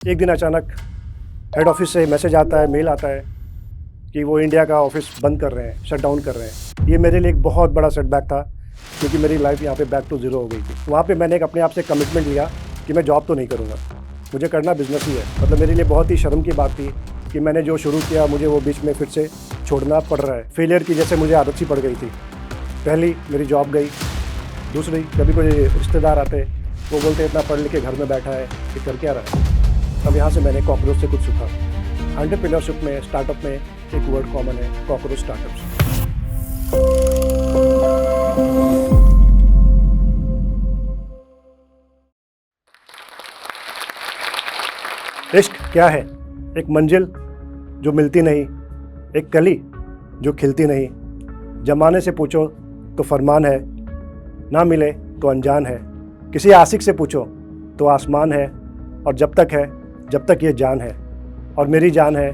एक दिन अचानक हेड ऑफिस से मैसेज आता है, मेल आता है कि वो इंडिया का ऑफिस बंद कर रहे हैं, शट डाउन कर रहे हैं। ये मेरे लिए एक बहुत बड़ा सेटबैक था, क्योंकि मेरी लाइफ यहाँ पे बैक टू ज़ीरो हो गई थी। वहाँ पे मैंने एक अपने आप से कमिटमेंट लिया कि मैं जॉब तो नहीं करूँगा, मुझे करना बिजनेस ही है। मतलब मेरे लिए बहुत ही शर्म की बात थी कि मैंने जो शुरू किया मुझे वो बीच में फिर से छोड़ना पड़ रहा है। फेलियर की जैसे मुझे आदत सी पड़ गई थी। पहली मेरी जॉब गई, दूसरी कभी कोई रिश्तेदार आते, वो बोलते इतना पढ़ लिख के घर में बैठा है, ये कर क्या रहा है। अब यहाँ से मैंने कॉकरोच से कुछ सीखा। एंटरप्रेन्योरशिप में, स्टार्टअप में एक वर्ड कॉमन है, कॉकरोच स्टार्टअप्स। इश्क क्या है? एक मंजिल जो मिलती नहीं, एक कली जो खिलती नहीं। जमाने से पूछो तो फरमान है, ना मिले तो अनजान है। किसी आशिक से पूछो तो आसमान है, और जब तक ये जान है। और मेरी जान है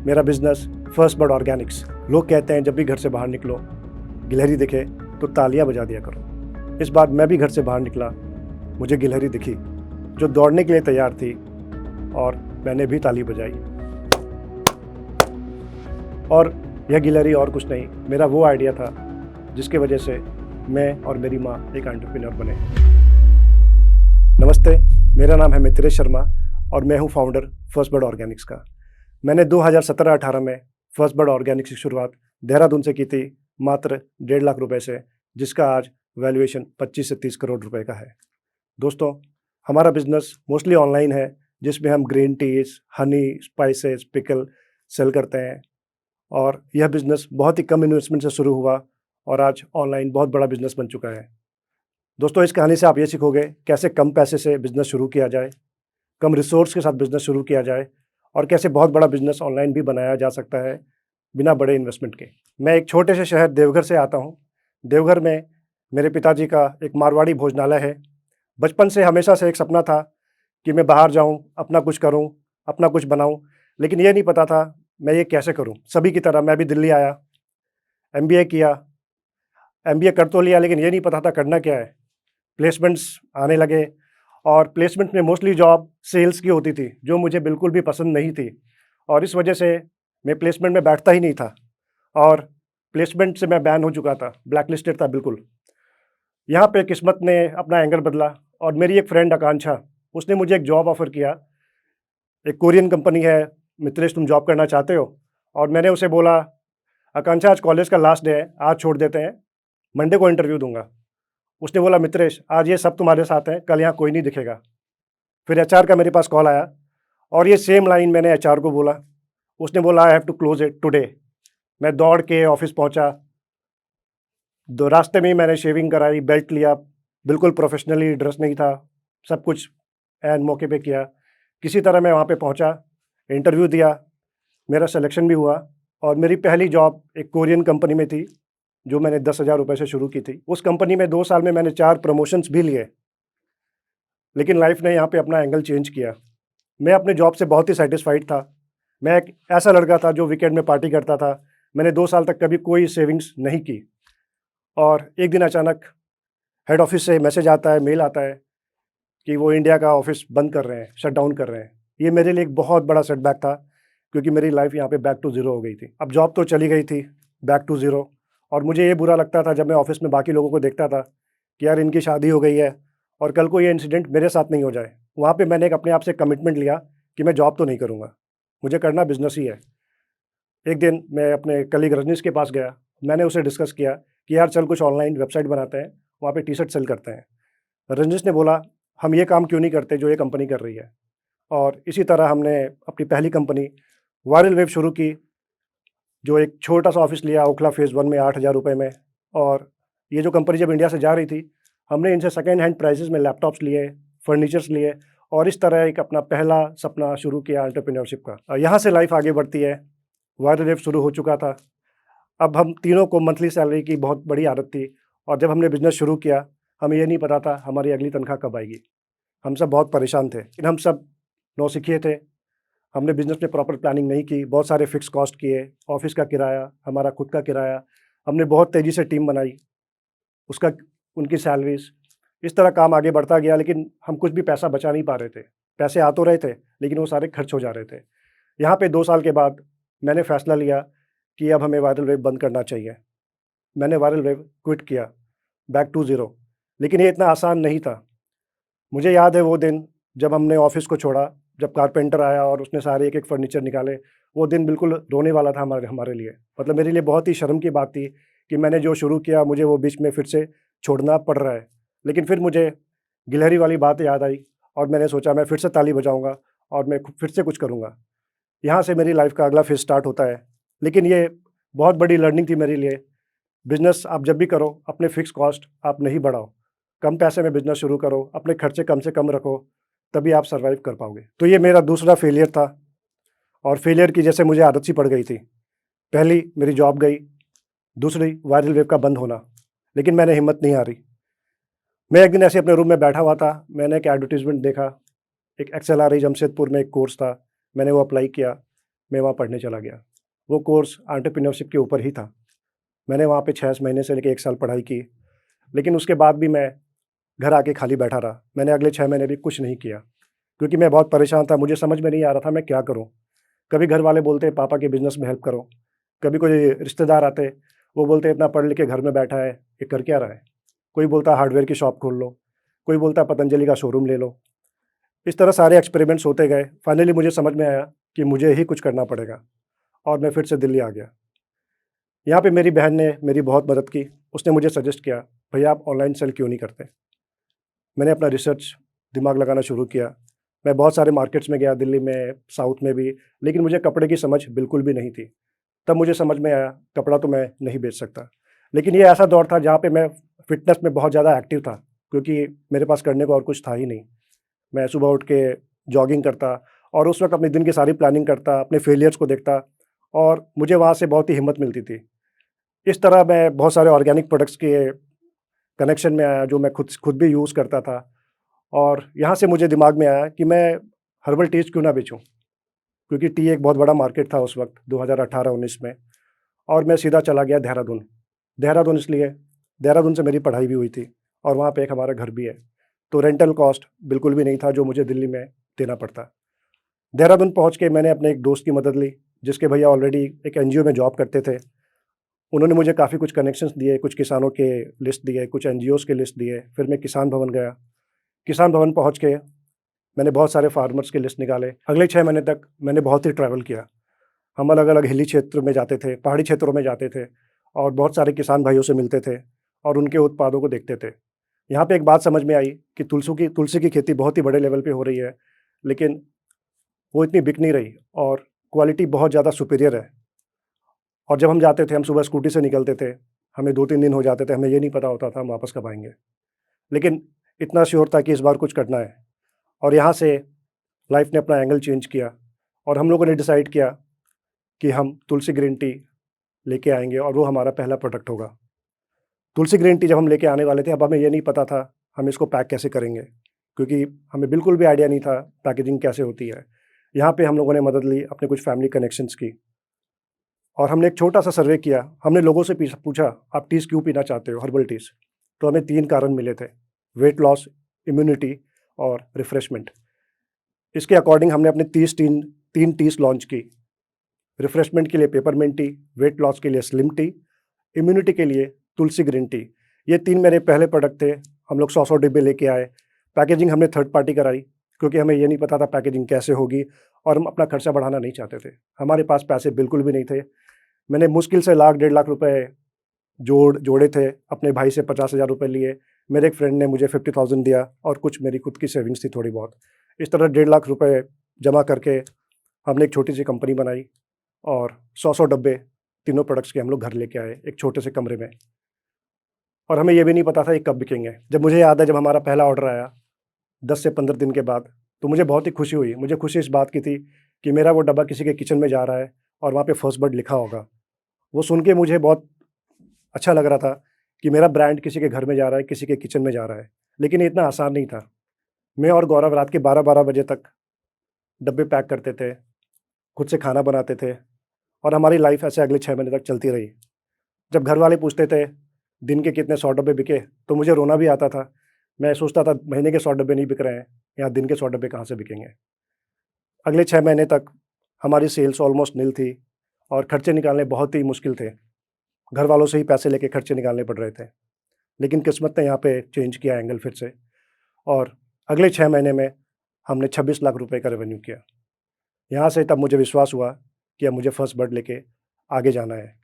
मेरा बिजनेस फर्स्ट बर्ड ऑर्गेनिक्स। लोग कहते हैं जब भी घर से बाहर निकलो, गिलहरी दिखे तो तालियां बजा दिया करो। इस बार मैं भी घर से बाहर निकला, मुझे गिलहरी दिखी जो दौड़ने के लिए तैयार थी, और मैंने भी ताली बजाई। और यह गिलहरी और कुछ नहीं, मेरा वो आइडिया था जिसकी वजह से मैं और मेरी माँ एक एंटरप्रेन्योर बने। नमस्ते, मेरा नाम है मित्रेश शर्मा और मैं हूँ फाउंडर फर्स्ट बर्ड ऑर्गेनिक्स का। मैंने 2017-18 में फर्स्ट बर्ड ऑर्गेनिक्स की शुरुआत देहरादून से की थी, मात्र 1.5 लाख रुपए से, जिसका आज वैल्यूएशन 25 से 30 करोड़ रुपए का है। दोस्तों, हमारा बिजनेस मोस्टली ऑनलाइन है, जिसमें हम green teas, honey, spices, pickle sell करते हैं। और यह बिज़नेस बहुत ही कम इन्वेस्टमेंट से शुरू हुआ और आज ऑनलाइन बहुत बड़ा बिजनेस बन चुका है। दोस्तों, इस कहानी से आप ये सीखोगे कैसे कम पैसे से बिजनेस शुरू किया जाए, कम रिसोर्स के साथ बिजनेस शुरू किया जाए, और कैसे बहुत बड़ा बिजनेस ऑनलाइन भी बनाया जा सकता है बिना बड़े इन्वेस्टमेंट के। मैं एक छोटे से शहर देवघर से आता हूँ। देवघर में मेरे पिताजी का एक मारवाड़ी भोजनालय है। बचपन से हमेशा से एक सपना था कि मैं बाहर जाऊँ, अपना कुछ करूँ, अपना कुछ बनाऊँ, लेकिन ये नहीं पता था मैं ये कैसे करूँ। सभी की तरह मैं भी दिल्ली आया, एमबीए किया। एमबीए कर तो लिया, लेकिन ये नहीं पता था करना क्या है। प्लेसमेंट्स आने लगे, और प्लेसमेंट में मोस्टली जॉब सेल्स की होती थी, जो मुझे बिल्कुल भी पसंद नहीं थी, और इस वजह से मैं प्लेसमेंट में बैठता ही नहीं था, और प्लेसमेंट से मैं बैन हो चुका था, ब्लैक लिस्टेड था बिल्कुल। यहाँ पे किस्मत ने अपना एंगल बदला, और मेरी एक फ्रेंड आकांक्षा, उसने मुझे एक जॉब ऑफ़र किया। एक कोरियन कंपनी है, मित्रेश तुम जॉब करना चाहते हो? और मैंने उसे बोला, आकांक्षा आज कॉलेज का लास्ट डे है, आज छोड़ देते हैं, मंडे को इंटरव्यू दूंगा। उसने बोला, मित्रेश आज ये सब तुम्हारे साथ हैं, कल यहाँ कोई नहीं दिखेगा। फिर एचआर का मेरे पास कॉल आया, और ये सेम लाइन मैंने एचआर को बोला। उसने बोला, I have to close it today. मैं दौड़ के ऑफिस पहुंचा। दो रास्ते में ही मैंने शेविंग कराई, बेल्ट लिया, बिल्कुल प्रोफेशनली ड्रेस नहीं था, सब कुछ एन मौके पे किया। किसी तरह मैं वहाँ पे पहुँचा, इंटरव्यू दिया, मेरा सिलेक्शन भी हुआ, और मेरी पहली जॉब एक कोरियन कंपनी में थी, जो मैंने 10,000 रुपये से शुरू की थी। उस कंपनी में 2 साल में मैंने 4 प्रमोशंस भी लिए। लेकिन लाइफ ने यहाँ पे अपना एंगल चेंज किया। मैं अपने जॉब से बहुत ही सैटिस्फाइड था। मैं एक ऐसा लड़का था जो वीकेंड में पार्टी करता था। मैंने 2 साल तक कभी कोई सेविंग्स नहीं की, और एक दिन अचानक हेड ऑफिस से मैसेज आता है, मेल आता है कि वो इंडिया का ऑफिस बंद कर रहे हैं, शट डाउन कर रहे हैं। ये मेरे लिए एक बहुत बड़ा सेटबैक था, क्योंकि मेरी लाइफ यहाँ पे बैक टू ज़ीरो हो गई थी। अब जॉब तो चली गई थी, बैक टू ज़ीरो। और मुझे ये बुरा लगता था जब मैं ऑफिस में बाकी लोगों को देखता था कि यार इनकी शादी हो गई है, और कल को ये इंसिडेंट मेरे साथ नहीं हो जाए। वहाँ पे मैंने एक अपने आप से कमिटमेंट लिया कि मैं जॉब तो नहीं करूँगा, मुझे करना बिजनेस ही है। एक दिन मैं अपने कलीग रजनीश के पास गया। मैंने उसे डिस्कस किया कि यार चल कुछ ऑनलाइन वेबसाइट बनाते हैं, वहाँ पे टी शर्ट सेल करते हैं। रजनीश ने बोला, हम ये काम क्यों नहीं करते जो ये कंपनी कर रही है। और इसी तरह हमने अपनी पहली कंपनी वायरल वेब शुरू की, जो एक छोटा सा ऑफिस लिया ओखला फेज़ 1 में 8,000 रुपये में। और ये जो कंपनी जब इंडिया से जा रही थी, हमने इनसे सेकंड हैंड प्राइसेस में लैपटॉप्स लिए, फर्नीचर्स लिए, और इस तरह एक अपना पहला सपना शुरू किया एंटरप्रेन्योरशिप का। यहाँ से लाइफ आगे बढ़ती है। वायरल वेब शुरू हो चुका था। अब हम तीनों को मंथली सैलरी की बहुत बड़ी आदत थी, और जब हमने बिज़नेस शुरू किया, हमें ये नहीं पता था हमारी अगली तनख्वाह कब आएगी। हम सब बहुत परेशान थे, लेकिन हम सब नौसिखिए थे। हमने बिज़नेस में प्रॉपर प्लानिंग नहीं की, बहुत सारे फिक्स कॉस्ट किए, ऑफ़िस का किराया, हमारा खुद का किराया। हमने बहुत तेज़ी से टीम बनाई, उसका उनकी सैलरीज़, इस तरह काम आगे बढ़ता गया, लेकिन हम कुछ भी पैसा बचा नहीं पा रहे थे। पैसे आ तो रहे थे, लेकिन वो सारे खर्च हो जा रहे थे। यहाँ पे 2 साल के बाद मैंने फ़ैसला लिया कि अब हमें वायरल वेब बंद करना चाहिए। मैंने वायरल वेब क्विट किया, बैक टू ज़ीरो। लेकिन ये इतना आसान नहीं था। मुझे याद है वो दिन जब हमने ऑफ़िस को छोड़ा, जब कारपेंटर आया और उसने सारे एक-एक फर्नीचर निकाले, वो दिन बिल्कुल रोने वाला था हमारे हमारे लिए। मतलब मेरे लिए बहुत ही शर्म की बात थी कि मैंने जो शुरू किया, मुझे वो बीच में फिर से छोड़ना पड़ रहा है। लेकिन फिर मुझे गिलहरी वाली बात याद आई और मैंने सोचा मैं फिर से ताली बजाऊँगा और मैं फिर से कुछ करूँगा। यहाँ से मेरी लाइफ़ का अगला फ़ेज़ स्टार्ट होता है। लेकिन ये बहुत बड़ी लर्निंग थी मेरे लिए। बिज़नेस आप जब भी करो, अपने फ़िक्स कॉस्ट आप नहीं बढ़ाओ। कम पैसे में बिज़नेस शुरू करो, अपने खर्चे कम से कम रखो, तभी आप सर्वाइव कर पाओगे। तो ये मेरा दूसरा फ़ेलियर था और फ़ेलियर की जैसे मुझे आदत सी पड़ गई थी। पहली मेरी जॉब गई, दूसरी वायरल वेब का बंद होना, लेकिन मैंने हिम्मत नहीं हारी। मैं एक दिन ऐसे अपने रूम में बैठा हुआ था, मैंने एक एडवर्टाइज़मेंट देखा, एक एक्सएलआरआई जमशेदपुर में एक कोर्स था, मैंने वो अप्लाई किया, मैं वहाँ पढ़ने चला गया। वो कोर्स एंटरप्रेन्योरशिप के ऊपर ही था। मैंने वहाँ पे 6 महीने से लेके 1 साल पढ़ाई की, लेकिन उसके बाद भी मैं घर आके खाली बैठा रहा। मैंने अगले 6 महीने भी कुछ नहीं किया, क्योंकि मैं बहुत परेशान था, मुझे समझ में नहीं आ रहा था मैं क्या करूँ? कभी घर वाले बोलते पापा के बिज़नेस में हेल्प करो, कभी कोई रिश्तेदार आते, वो बोलते इतना पढ़ लिख के घर में बैठा है, ये कर क्या रहा है? कोई बोलता हार्डवेयर की शॉप खोल लो, कोई बोलता पतंजलि का शोरूम ले लो। इस तरह सारे एक्सपेरिमेंट्स होते गए, फाइनली मुझे समझ में आया कि मुझे ही कुछ करना पड़ेगा और मैं फिर से दिल्ली आ गया। यहाँ पे मेरी बहन ने मेरी बहुत मदद की, उसने मुझे सजेस्ट किया, भैया आप ऑनलाइन सेल क्यों नहीं करते? मैंने अपना रिसर्च दिमाग लगाना शुरू किया। मैं बहुत सारे मार्केट्स में गया, दिल्ली में, साउथ में भी, लेकिन मुझे कपड़े की समझ बिल्कुल भी नहीं थी। तब मुझे समझ में आया, कपड़ा तो मैं नहीं बेच सकता। लेकिन ये ऐसा दौर था जहाँ पे मैं फ़िटनेस में बहुत ज़्यादा एक्टिव था, क्योंकि मेरे पास करने को और कुछ था ही नहीं। मैं सुबह उठ के जॉगिंग करता और उस वक़्त अपने दिन की सारी प्लानिंग करता, अपने फेलियर्स को देखता और मुझे वहाँ से बहुत ही हिम्मत मिलती थी। इस तरह मैं बहुत सारे ऑर्गेनिक प्रोडक्ट्स के कनेक्शन में आया, जो मैं खुद भी यूज़ करता था और यहाँ से मुझे दिमाग में आया कि मैं हर्बल टीज़ क्यों ना बेचूँ? क्योंकि टी एक बहुत बड़ा मार्केट था उस वक़्त 2018-19 में और मैं सीधा चला गया देहरादून। देहरादून इसलिए, देहरादून से मेरी पढ़ाई भी हुई थी और वहाँ पे एक हमारा घर भी है। तो रेंटल कॉस्ट बिल्कुल भी नहीं था जो मुझे दिल्ली में देना पड़ता। देहरादून पहुँच के मैंने अपने एक दोस्त की मदद ली, जिसके भैया ऑलरेडी एक एनजीओ में जॉब करते थे। उन्होंने मुझे काफ़ी कुछ कनेक्शंस दिए, कुछ किसानों के लिस्ट दिए, कुछ एनजीओज़ के लिस्ट दिए। फिर मैं किसान भवन गया। किसान भवन पहुँच के मैंने बहुत सारे फार्मर्स की लिस्ट निकाले। अगले 6 महीने तक मैंने बहुत ही ट्रैवल किया। हम अलग-अलग हिली क्षेत्र में जाते थे, पहाड़ी क्षेत्रों में जाते थे और बहुत सारे किसान भाइयों से मिलते थे और उनके उत्पादों को देखते थे। यहाँ पे एक बात समझ में आई कि तुलसी की खेती बहुत ही बड़े लेवल पे हो रही है, लेकिन वो इतनी बिक नहीं रही और क्वालिटी बहुत ज़्यादा सुपीरियर है। और जब हम जाते थे, हम सुबह स्कूटी से निकलते थे, हमें 2-3 दिन हो जाते थे, हमें ये नहीं पता होता था हम वापस कब आएँगे। लेकिन इतना श्योर था कि इस बार कुछ करना है और यहाँ से लाइफ़ ने अपना एंगल चेंज किया और हम लोगों ने डिसाइड किया कि हम तुलसी ग्रीन टी लेके आएँगे और वो हमारा पहला प्रोडक्ट होगा। तुलसी ग्रीन टी जब हम लेके आने वाले थे, अब हमें ये नहीं पता था हम इसको पैक कैसे करेंगे, क्योंकि हमें बिल्कुल भी आइडिया नहीं था पैकेजिंग कैसे होती है। यहाँ पे हम लोगों ने मदद ली अपने कुछ फैमिली कनेक्शंस की और हमने एक छोटा-सा सर्वे किया। हमने लोगों से पूछा, आप टीज़ क्यों पीना चाहते हो, हर्बल टीज़? तो हमें 3 कारण मिले थे, वेट लॉस, इम्यूनिटी और रिफ्रेशमेंट। इसके अकॉर्डिंग हमने अपने 3 टीज़ लॉन्च की। रिफ्रेशमेंट के लिए पेपरमिंट टी, वेट लॉस के लिए स्लिम टी, इम्यूनिटी के लिए तुलसी ग्रीन टी। ये 3 मेरे पहले प्रोडक्ट थे। हम लोग 100-100 डिब्बे लेके आए। पैकेजिंग हमने थर्ड पार्टी कराई, क्योंकि हमें ये नहीं पता था पैकेजिंग कैसे होगी और हम अपना खर्चा बढ़ाना नहीं चाहते थे। हमारे पास पैसे बिल्कुल भी नहीं थे। मैंने मुश्किल से लाख, 1.5 लाख रुपए जोड़े थे। अपने भाई से 50,000 रुपए लिए। मेरे एक फ्रेंड ने मुझे 50,000 दिया और कुछ मेरी खुद की सेविंग्स थी थोड़ी बहुत। इस तरह 1.5 लाख रुपए जमा करके हमने एक छोटी-सी कंपनी बनाई और 100-100 डब्बे तीनों प्रोडक्ट्स के हम लोग घर लेके आए एक छोटे से कमरे में। और हमें ये भी नहीं पता था ये कब बिकेंगे। जब मुझे याद है, जब हमारा पहला ऑर्डर आया 10 से 15 दिन के बाद, तो मुझे बहुत ही खुशी हुई। मुझे खुशी इस बात की थी कि मेरा वो डब्बा किसी के किचन में जा रहा है और वहाँ पे फर्स्ट बर्ड लिखा होगा। वो सुन के मुझे बहुत अच्छा लग रहा था कि मेरा ब्रांड किसी के घर में जा रहा है, किसी के किचन में जा रहा है। लेकिन ये इतना आसान नहीं था। मैं और गौरव रात के 12-12 बजे तक डब्बे पैक करते थे, खुद से खाना बनाते थे और हमारी लाइफ़ ऐसे अगले 6 महीने तक चलती रही। जब घर वाले पूछते थे दिन के कितने 100 डब्बे बिके, तो मुझे रोना भी आता था मैं सोचता था महीने के 100 डब्बे नहीं बिक रहे हैं, यहाँ दिन के 100 डब्बे कहाँ से बिकेंगे। अगले 6 महीने तक हमारी सेल्स ऑलमोस्ट निल थी और खर्चे निकालने बहुत ही मुश्किल थे। घर वालों से ही पैसे लेके खर्चे निकालने पड़ रहे थे। लेकिन किस्मत ने यहाँ पे चेंज किया एंगल फिर से, और अगले 6 महीने में हमने 26 लाख रुपए का रेवेन्यू किया। यहाँ से तब मुझे विश्वास हुआ कि अब मुझे फर्स्ट बर्ड लेके आगे जाना है।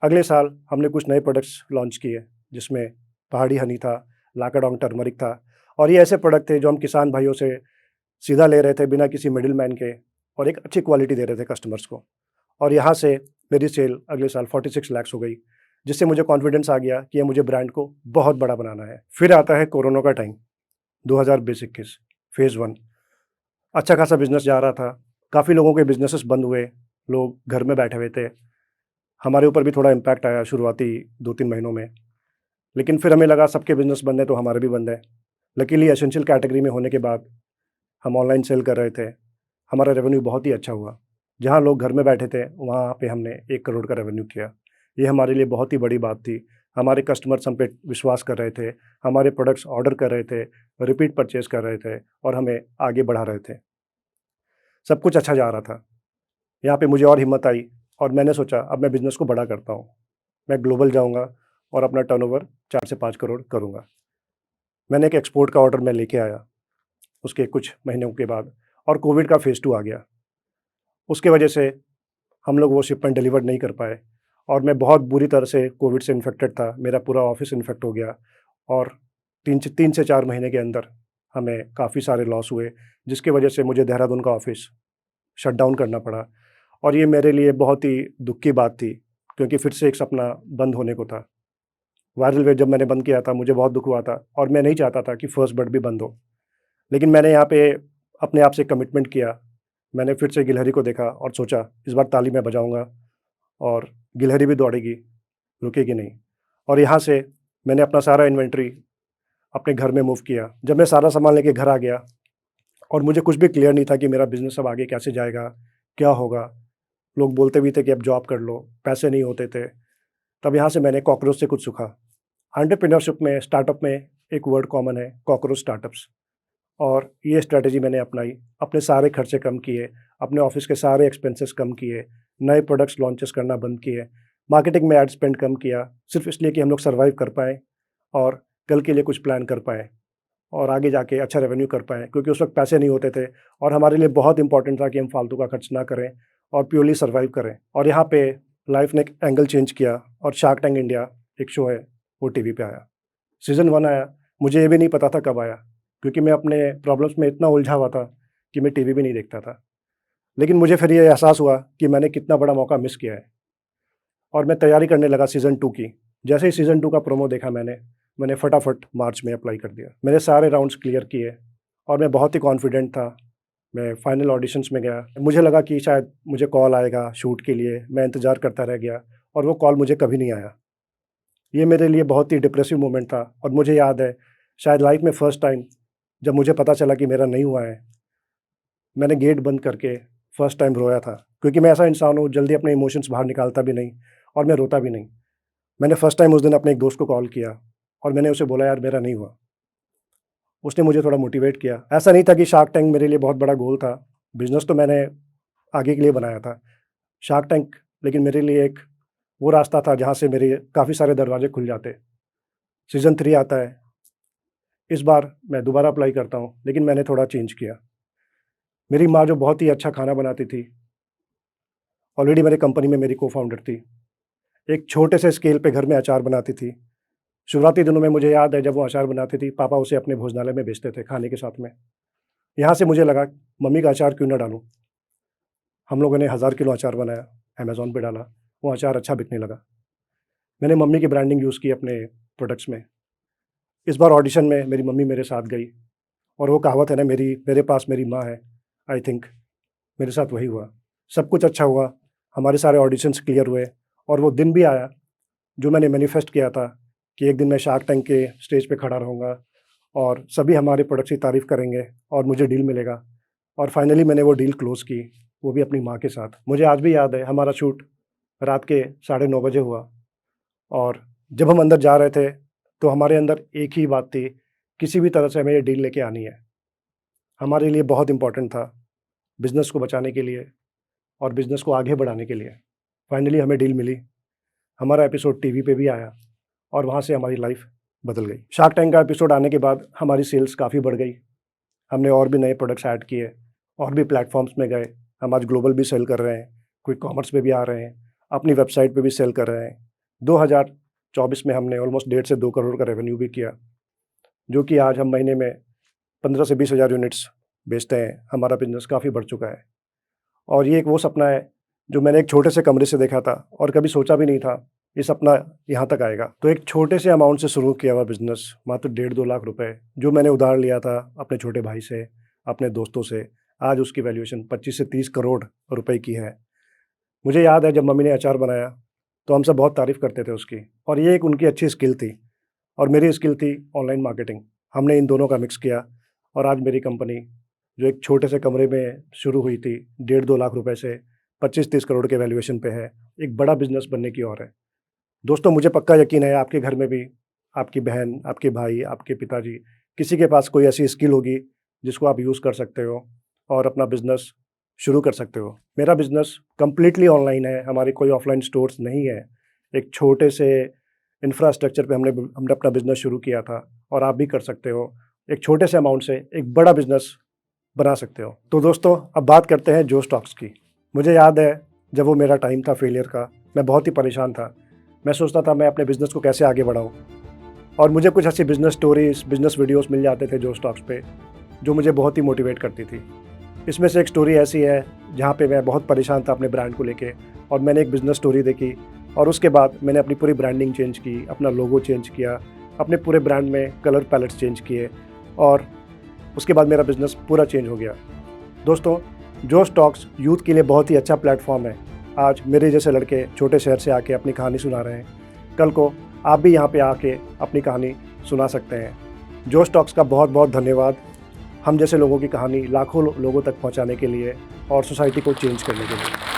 अगले साल हमने कुछ नए प्रोडक्ट्स लॉन्च किए, जिसमें पहाड़ी हनी था, लाकाडोंग टर्मरिक था, और ये ऐसे प्रोडक्ट थे जो हम किसान भाइयों से सीधा ले रहे थे बिना किसी मिडिल मैन के, और एक अच्छी क्वालिटी दे रहे थे कस्टमर्स को। और यहाँ से मेरी सेल अगले साल 46 लाख हो गई, जिससे मुझे कॉन्फिडेंस आ गया कि ये मुझे ब्रांड को बहुत बड़ा बनाना है। फिर आता है कोरोना का टाइम, 2020-21 फेज़ 1। अच्छा खासा बिजनेस जा रहा था, काफ़ी लोगों के बिजनेसेस बंद हुए, लोग घर में बैठे हुए थे। हमारे ऊपर भी थोड़ा इम्पैक्ट आया शुरुआती 2-3 महीनों में, लेकिन फिर हमें लगा सबके बिजनेस बंद है तो हमारे भी बंद है। लकीली एसेंशियल कैटेगरी में होने के बाद हम ऑनलाइन सेल कर रहे थे, हमारा रेवेन्यू बहुत ही अच्छा हुआ। जहाँ लोग घर में बैठे थे वहाँ पे हमने 1 करोड़ का रेवेन्यू किया। ये हमारे लिए बहुत ही बड़ी बात थी। हमारे कस्टमर्स हम पे विश्वास कर रहे थे, हमारे प्रोडक्ट्स ऑर्डर कर रहे थे, रिपीट परचेज़ कर रहे थे और हमें आगे बढ़ा रहे थे। सब कुछ अच्छा जा रहा था। यहाँ पे मुझे और हिम्मत आई और मैंने सोचा अब मैं बिज़नेस को बड़ा करता हूँ। मैं ग्लोबल जाऊँगा और अपना टर्नओवर 4 से 5 करोड़ करूँगा। मैंने एक एक्सपोर्ट का ऑर्डर मैं लेके आया, उसके कुछ महीनों के बाद, और कोविड का फेज़ 2 आ गया। उसके वजह से हम लोग वो शिपमेंट डिलीवर नहीं कर पाए और मैं बहुत बुरी तरह से कोविड से इन्फेक्टेड था। मेरा पूरा ऑफ़िस इन्फेक्ट हो गया और 3 से 4 महीने के अंदर हमें काफ़ी सारे लॉस हुए, जिसकी वजह से मुझे देहरादून का ऑफ़िस शट डाउन करना पड़ा। और ये मेरे लिए बहुत ही दुःख की बात थी, क्योंकि फिर से एक सपना बंद होने को था। वायरल वेब जब मैंने बंद किया था, मुझे बहुत दुःख हुआ था और मैं नहीं चाहता था कि फर्स्ट बर्ड भी बंद हो। लेकिन मैंने यहाँ पे अपने आप से कमिटमेंट किया। मैंने फिर से गिलहरी को देखा और सोचा इस बार ताली मैं बजाऊँगा और गिलहरी भी दौड़ेगी, रुकेगी नहीं। और यहाँ से मैंने अपना सारा इन्वेंटरी अपने घर में मूव किया। जब मैं सारा सामान लेके घर आ गया और मुझे कुछ भी क्लियर नहीं था कि मेरा बिज़नेस अब आगे कैसे जाएगा, क्या होगा। लोग बोलते भी थे कि अब जॉब कर लो, पैसे नहीं होते थे। तब यहाँ से मैंने कॉकरोच से कुछ सीखा। एंटरप्रेन्योरशिप में, स्टार्टअप में एक वर्ड कॉमन है, कॉकरोच स्टार्टअप्स। और ये स्ट्रैटेजी मैंने अपनाई, अपने सारे खर्चे कम किए, अपने ऑफ़िस के सारे एक्सपेंसेस कम किए, नए प्रोडक्ट्स लॉन्चेस करना बंद किए, मार्केटिंग में एड स्पेंड कम किया, सिर्फ़ इसलिए कि हम लोग सर्वाइव कर पाएँ और कल के लिए कुछ प्लान कर पाएँ और आगे जाके अच्छा रेवेन्यू कर पाएँ, क्योंकि उस वक़्त पैसे नहीं होते थे और हमारे लिए बहुत इंपॉर्टेंट था कि हम फालतू का खर्च ना करें और प्योरली सर्वाइव करें। और यहाँ पे लाइफ़ ने एक एंगल चेंज किया और शार्क टैंक इंडिया एक शो है, वो टीवी पे आया। सीज़न 1 आया, मुझे ये भी नहीं पता था कब आया, क्योंकि मैं अपने प्रॉब्लम्स में इतना उलझा हुआ था कि मैं टीवी भी नहीं देखता था। लेकिन मुझे फिर ये एहसास हुआ कि मैंने कितना बड़ा मौका मिस किया है और मैं तैयारी करने लगा सीज़न 2 की। जैसे ही सीज़न 2 का प्रोमो देखा मैंने फटाफट मार्च में अप्लाई कर दिया। मैंने सारे राउंड्स क्लियर किए और मैं बहुत ही कॉन्फिडेंट था। मैं फाइनल ऑडिशंस में गया। मुझे लगा कि शायद मुझे कॉल आएगा शूट के लिए, मैं इंतज़ार करता रह गया और वो कॉल मुझे कभी नहीं आया। ये मेरे लिए बहुत ही डिप्रेसिव मोमेंट था और मुझे याद है, शायद लाइफ़ में फर्स्ट टाइम जब मुझे पता चला कि मेरा नहीं हुआ है, मैंने गेट बंद करके फर्स्ट टाइम रोया था, क्योंकि मैं ऐसा इंसान हूँ जल्दी अपने इमोशंस बाहर निकालता भी नहीं और मैं रोता भी नहीं। मैंने फर्स्ट टाइम उस दिन अपने एक दोस्त को कॉल किया और मैंने उसे बोला, यार मेरा नहीं हुआ। उसने मुझे थोड़ा मोटिवेट किया। ऐसा नहीं था कि शार्क टैंक मेरे लिए बहुत बड़ा गोल था, बिज़नेस तो मैंने आगे के लिए बनाया था। शार्क टैंक लेकिन मेरे लिए एक वो रास्ता था जहाँ से मेरे काफ़ी सारे दरवाजे खुल जाते। सीज़न 3 आता है, इस बार मैं दोबारा अप्लाई करता हूँ, लेकिन मैंने थोड़ा चेंज किया। मेरी माँ जो बहुत ही अच्छा खाना बनाती थी, ऑलरेडी मेरी कंपनी में मेरी को-फाउंडर थी। एक छोटे से स्केल पे घर में अचार बनाती थी। शुरुआती दिनों में मुझे याद है जब वो अचार बनाती थी, पापा उसे अपने भोजनालय में बेचते थे खाने के साथ में। यहाँ से मुझे लगा मम्मी का अचार क्यों ना डालूँ। हम लोगों ने 1000 किलो अचार बनाया, अमेज़न पे डाला, वो अचार अच्छा बिकने लगा। मैंने मम्मी की ब्रांडिंग यूज़ की अपने प्रोडक्ट्स में। इस बार ऑडिशन में मेरी मम्मी मेरे साथ गई और वो कहावत है ना, मेरे पास मेरी माँ है, आई थिंक मेरे साथ वही हुआ। सब कुछ अच्छा हुआ, हमारे सारे ऑडिशंस क्लियर हुए और वो दिन भी आया जो मैंने मैनिफेस्ट किया था कि एक दिन मैं शार्क टैंक के स्टेज पे खड़ा रहूँगा और सभी हमारे प्रोडक्ट्स की तारीफ़ करेंगे और मुझे डील मिलेगा। और फाइनली मैंने वो डील क्लोज़ की, वो भी अपनी माँ के साथ। मुझे आज भी याद है, हमारा शूट रात के 9:30 बजे हुआ और जब हम अंदर जा रहे थे, तो हमारे अंदर एक ही बात थी किसी भी तरह से हमें ये डील लेके आनी है। हमारे लिए बहुत इम्पोर्टेंट था बिज़नेस को बचाने के लिए और बिज़नेस को आगे बढ़ाने के लिए। फाइनली हमें डील मिली। हमारा एपिसोड टीवी पे भी आया और वहाँ से हमारी लाइफ बदल गई। शार्क टैंक का एपिसोड आने के बाद हमारी सेल्स काफ़ी बढ़ गई। हमने और भी नए प्रोडक्ट्स ऐड किए और भी प्लेटफॉर्म्स में गए। हम आज ग्लोबल भी सेल कर रहे हैं, क्विक कॉमर्स पे भी आ रहे हैं, अपनी वेबसाइट पे भी सेल कर रहे हैं। 2024 में हमने ऑलमोस्ट 1.5 से 2 करोड़ का रेवेन्यू भी किया, जो कि आज हम महीने में 15 से 20 हज़ार यूनिट्स बेचते हैं। हमारा बिज़नेस काफ़ी बढ़ चुका है और ये एक वो सपना है जो मैंने एक छोटे से कमरे से देखा था और कभी सोचा भी नहीं था ये सपना यहाँ तक आएगा। तो एक छोटे से अमाउंट से शुरू किया हुआ बिज़नेस, मात्र 1.5-2 लाख रुपए, जो मैंने उधार लिया था अपने छोटे भाई से, अपने दोस्तों से, आज उसकी वैल्यूएशन 25 से 30 करोड़ रुपए की है। मुझे याद है जब मम्मी ने अचार बनाया तो हम सब बहुत तारीफ़ करते थे उसकी, और ये एक उनकी अच्छी स्किल थी और मेरी स्किल थी ऑनलाइन मार्केटिंग। हमने इन दोनों का मिक्स किया और आज मेरी कंपनी, जो एक छोटे से कमरे में शुरू हुई थी 1.5-2 लाख रुपए से, 25-30 करोड़ के वैल्यूएशन पे है, एक बड़ा बिज़नेस बनने की ओर है। दोस्तों, मुझे पक्का यकीन है आपके घर में भी आपकी बहन, आपके भाई, आपके पिताजी, किसी के पास कोई ऐसी स्किल होगी जिसको आप यूज़ कर सकते हो और अपना बिज़नेस शुरू कर सकते हो। मेरा बिज़नेस कंप्लीटली ऑनलाइन है, हमारे कोई ऑफलाइन स्टोर्स नहीं है। एक छोटे से इंफ्रास्ट्रक्चर पे हमने अपना बिज़नेस शुरू किया था और आप भी कर सकते हो। एक छोटे से अमाउंट से एक बड़ा बिज़नेस बना सकते हो। तो दोस्तों, अब बात करते हैं जो स्टॉक्स की। मुझे याद है जब वो मेरा टाइम था फेलियर का, मैं बहुत ही परेशान था। मैं सोचता था मैं अपने बिज़नेस को कैसे आगे बढ़ाऊँ, और मुझे कुछ ऐसी बिज़नेस स्टोरीज़, बिज़नेस वीडियोस मिल जाते थे जो स्टॉक्स पे, जो मुझे बहुत ही मोटिवेट करती थी। इसमें से एक स्टोरी ऐसी है जहाँ पे मैं बहुत परेशान था अपने ब्रांड को लेके, और मैंने एक बिज़नेस स्टोरी देखी और उसके बाद मैंने अपनी पूरी ब्रांडिंग चेंज की, अपना लोगो चेंज किया, अपने पूरे ब्रांड में कलर पैलेट्स चेंज किए और उसके बाद मेरा बिज़नेस पूरा चेंज हो गया। दोस्तों, जो स्टॉक्स यूथ के लिए बहुत ही अच्छा प्लेटफॉर्म है। आज मेरे जैसे लड़के छोटे शहर से आके अपनी कहानी सुना रहे हैं, कल को आप भी यहाँ पे आके अपनी कहानी सुना सकते हैं। जो स्टॉक्स का बहुत बहुत धन्यवाद, हम जैसे लोगों की कहानी लाखों लोगों तक पहुँचाने के लिए और सोसाइटी को चेंज करने के लिए।